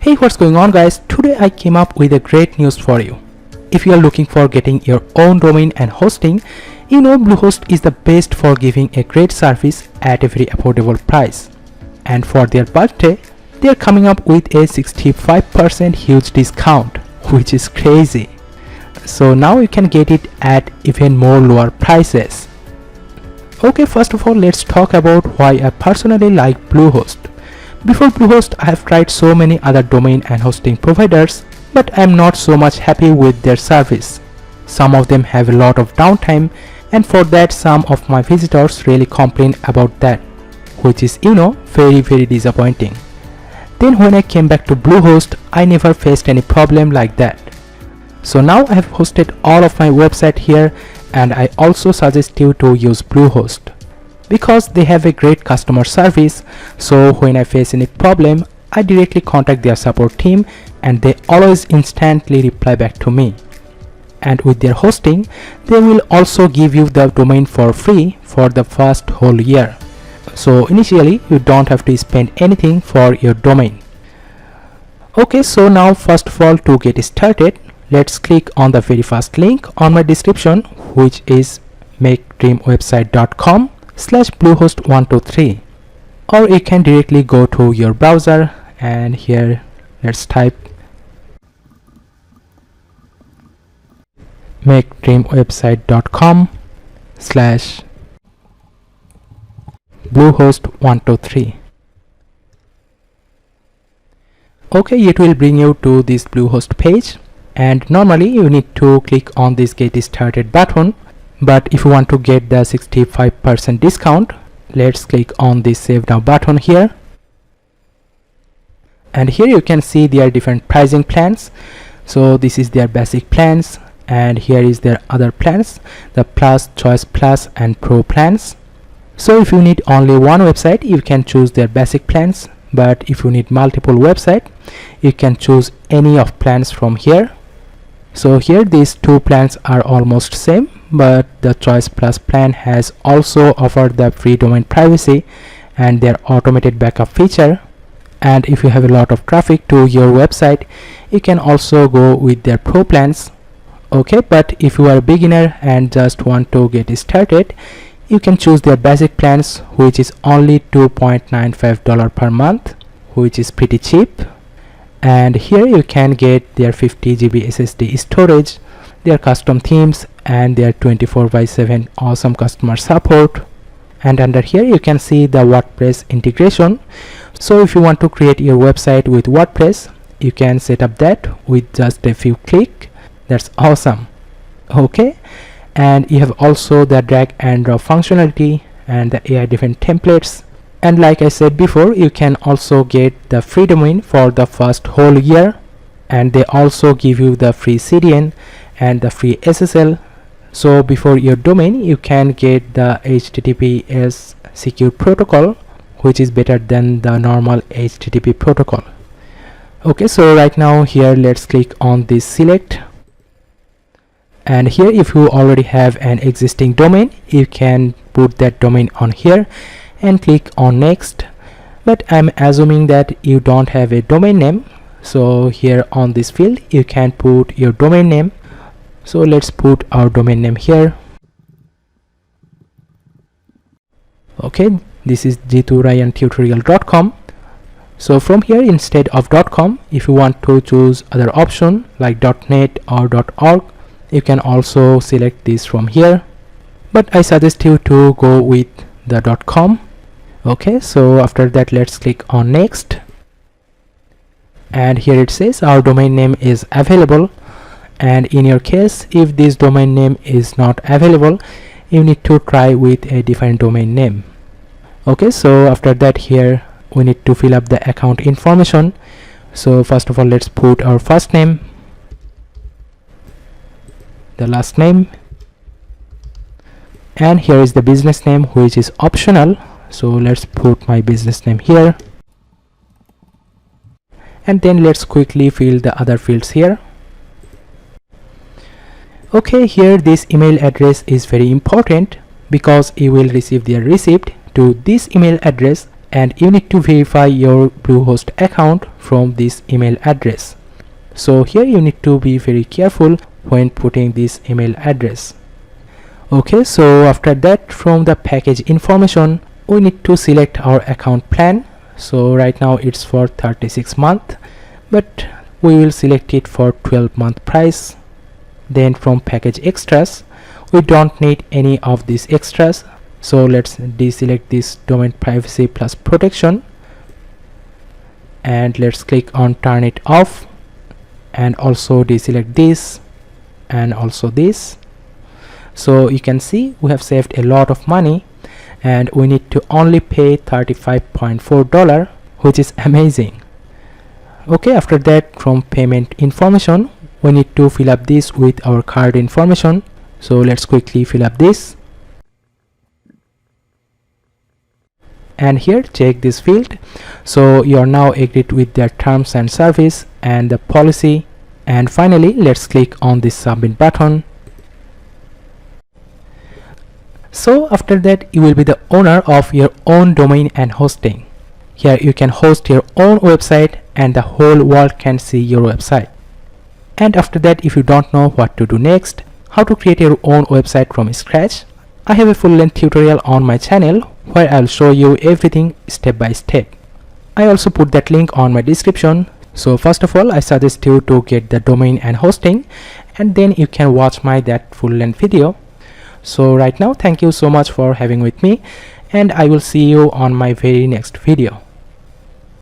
Hey, what's going on guys? Today I came up with a great news for you. If you are looking for getting your own domain and hosting, you know Bluehost is the best for giving a great service at a very affordable price. And for their birthday, they are coming up with a 65% huge discount, which is crazy. So now you can get it at even more lower prices. Okay, first of all, let's talk about why I personally like Bluehost. Before Bluehost, I have tried so many other domain and hosting providers, but I am not so much happy with their service. Some of them have a lot of downtime, and for that some of my visitors really complain about that, which is very disappointing. Then when I came back to Bluehost, I never faced any problem like that. So now I have hosted all of my website here, and I also suggest you to use Bluehost because they have a great customer service. So when I face any problem, I directly contact their support team and they always instantly reply back to me. And with their hosting, they will also give you the domain for free for the first whole year. So initially you don't have to spend anything for your domain. Okay, so now first of all, to get started, let's click on the very first link on my description, which is makedreamwebsite.com/bluehost123, or you can directly go to your browser and here let's type makedreamwebsite.com/bluehost123. Okay, it will bring you to this Bluehost page, and normally you need to click on this get started button, but if you want to get the 65% discount, let's click on this save now button here. And here you can see their different pricing plans. So this is their basic plans, and here is their other plans, the plus, choice plus and pro plans. So if you need only one website, you can choose their basic plans, but if you need multiple websites, you can choose any of plans from here. So here these two plans are almost same, but the choice plus plan has also offered the free domain privacy and their automated backup feature. And if you have a lot of traffic to your website, you can also go with their pro plans. Okay, but if you are a beginner and just want to get started, you can choose their basic plans, which is only $2.95 per month, which is pretty cheap. And here you can get their 50 GB SSD storage, their custom themes, and their 24/7 awesome customer support. And under here you can see the WordPress integration. So if you want to create your website with WordPress, you can set up that with just a few clicks. That's awesome. Okay, and you have also the drag and drop functionality and the AI different templates. And like I said before, you can also get the free domain for the first whole year, and they also give you the free CDN and the free SSL. So before your domain, you can get the HTTPS secure protocol, which is better than the normal HTTP protocol. Okay, so right now here let's click on this select, and here if you already have an existing domain, you can put that domain on here and click on next. But I'm assuming that you don't have a domain name, so here on this field you can put your domain name. So let's put our domain name here. Okay, this is jituryantutorial.com. so from here, instead of .com, if you want to choose other option like .net or .org, you can also select this from here, but I suggest you to go with the .com. Okay, so after that let's click on next, and here it says our domain name is available. And in your case, if this domain name is not available, you need to try with a different domain name. Okay, so after that here we need to fill up the account information. So first of all, let's put our first name, the last name, and here is the business name, which is optional. So let's put my business name here, and then let's quickly fill the other fields here. Okay, here this email address is very important because you will receive their receipt to this email address and you need to verify your Bluehost account from this email address. So here you need to be very careful when putting this email address. Okay, so after that, from the package information, we need to select our account plan. So right now it's for 36 month, but we will select it for 12-month price. Then from package extras, we don't need any of these extras, so let's deselect this domain privacy plus protection, and let's click on turn it off, and also deselect this and also this. So you can see we have saved a lot of money, and we need to only pay $35.4, which is amazing. Okay, after that, from payment information, we need to fill up this with our card information. So let's quickly fill up this, and here check this field. So you are now agreed with their terms and service and the policy. And finally, let's click on this submit button. So after that, you will be the owner of your own domain and hosting. Here you can host your own website and the whole world can see your website. And after that, if you don't know what to do next, how to create your own website from scratch, I have a full-length tutorial on my channel where I'll show you everything step by step. I also put that link on my description. So first of all, I suggest you to get the domain and hosting, and then you can watch my that full-length video. So right now, thank you so much for having with me, and I will see you on my very next video.